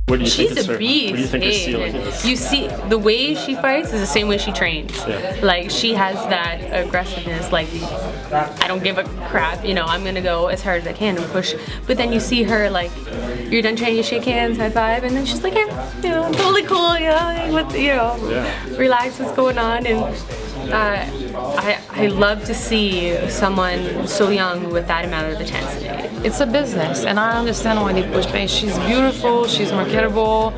What do you think She's a beast. What do you think her ceiling is? You see, the way she fights is the same way she trains. Yeah. Like, she has that aggressiveness, like, I don't give a crap, you know, I'm gonna go as hard as I can and push. But then you see her, like, you're done training, you shake hands, high five, and then she's like, yeah, you know, totally cool, you know, like, what, you know, relax, what's going on. And I love to see someone so young with that amount of intensity. It's a business, and I understand why they push Paige. She's beautiful, she's marketable.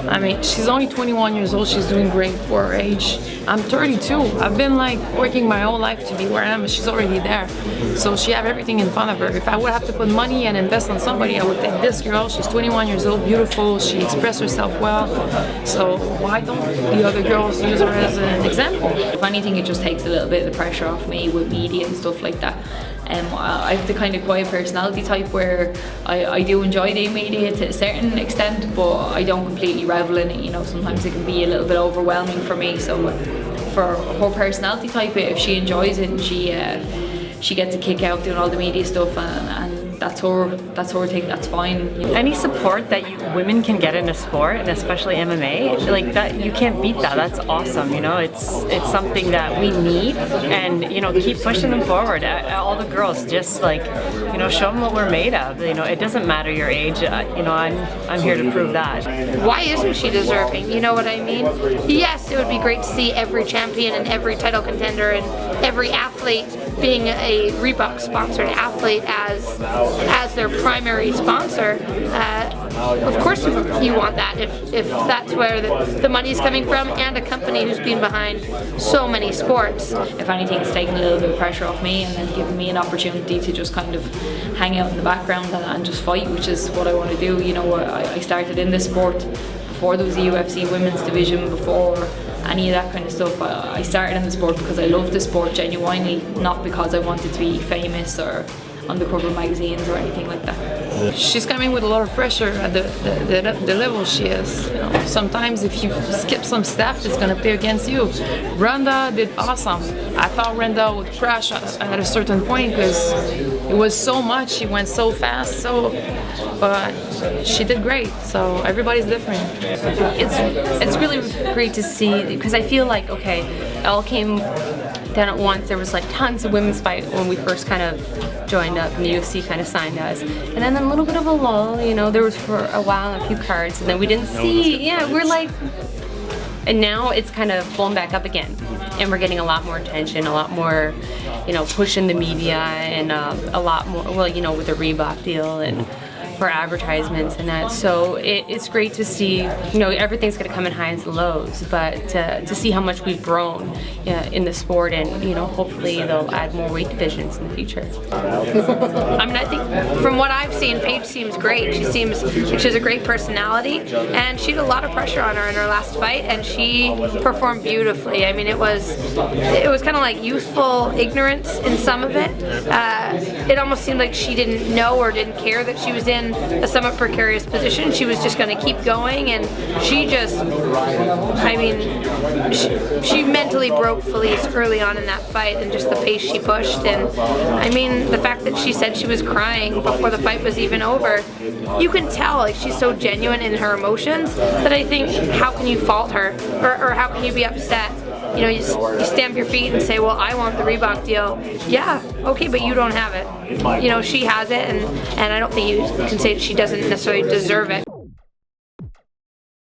I mean, she's only 21 years old, she's doing great for her age. I'm 32. I've been like working my whole life to be where I am, and she's already there. So she have everything in front of her. If I would have to put money and invest on somebody, I would take this girl. She's 21 years old, beautiful, she expressed herself well. So why don't the other girls use her as an example? If anything, it just takes a little bit of the pressure off me with media and stuff like that. I have the kind of quiet personality type where I do enjoy the media to a certain extent, but I don't completely revel in it. You know, sometimes it can be a little bit overwhelming for me. So for her personality type, if she enjoys it and she gets a kick out doing all the media stuff, and that's her thing, that's fine. You know. Any support that women can get in a sport, and especially MMA, like that, you can't beat that. That's awesome. You know, it's something that we need, and you know, keep pushing them forward. All the girls, just like, you know, show them what we're made of. You know, it doesn't matter your age. You know, I'm here to prove that. Why isn't she deserving? You know what I mean? Yes, it would be great to see every champion and every title contender and every athlete being a Reebok sponsored athlete as their primary sponsor. Of course you want that if that's where the money's coming from, and a company who's been behind so many sports. If anything, it's taking a little bit of pressure off me and then giving me an opportunity to just kind of hang out in the background and just fight, which is what I want to do. You know, I started in this sport before there was a UFC women's division, before any of that kind of stuff. I started in the sport because I love the sport genuinely, not because I wanted to be famous or on the cover of magazines or anything like that. She's coming with a lot of pressure at the level she is. You know, sometimes if you skip some stuff, it's gonna play against you. Ronda did awesome. I thought Ronda would crash at a certain point because it was so much. She went so fast, but she did great. So everybody's different. It's really great to see, because I feel like, okay, it all came down at once. There was like tons of women's fight when we first kind of joined up and the UFC kind of signed us, and then a little bit of a lull, you know, there was for a while a few cards, and then we didn't see, we're like, and now it's kind of blown back up again, and we're getting a lot more attention, a lot more, you know, push in the media, and a lot more, well, you know, with the Reebok deal and for advertisements and that. So it's great to see, you know, everything's going to come in highs and lows, but to see how much we've grown in the sport, and, you know, hopefully they'll add more weight divisions in the future. I mean, I think from what I've seen, Paige seems great. She seems like she has a great personality, and she had a lot of pressure on her in her last fight, and she performed beautifully. I mean, it was kind of like youthful ignorance in some of it. It almost seemed like she didn't know or didn't care that she was in a somewhat precarious position. She was just going to keep going, and she just, I mean, she mentally broke Felice early on in that fight, and just the pace she pushed. And I mean, the fact that she said she was crying before the fight was even over, you can tell, like, she's so genuine in her emotions that I think, how can you fault her, or how can you be upset? You know, you stamp your feet and say, well, I want the Reebok deal. Yeah, okay, but you don't have it. You know, she has it, and I don't think you can say she doesn't necessarily deserve it.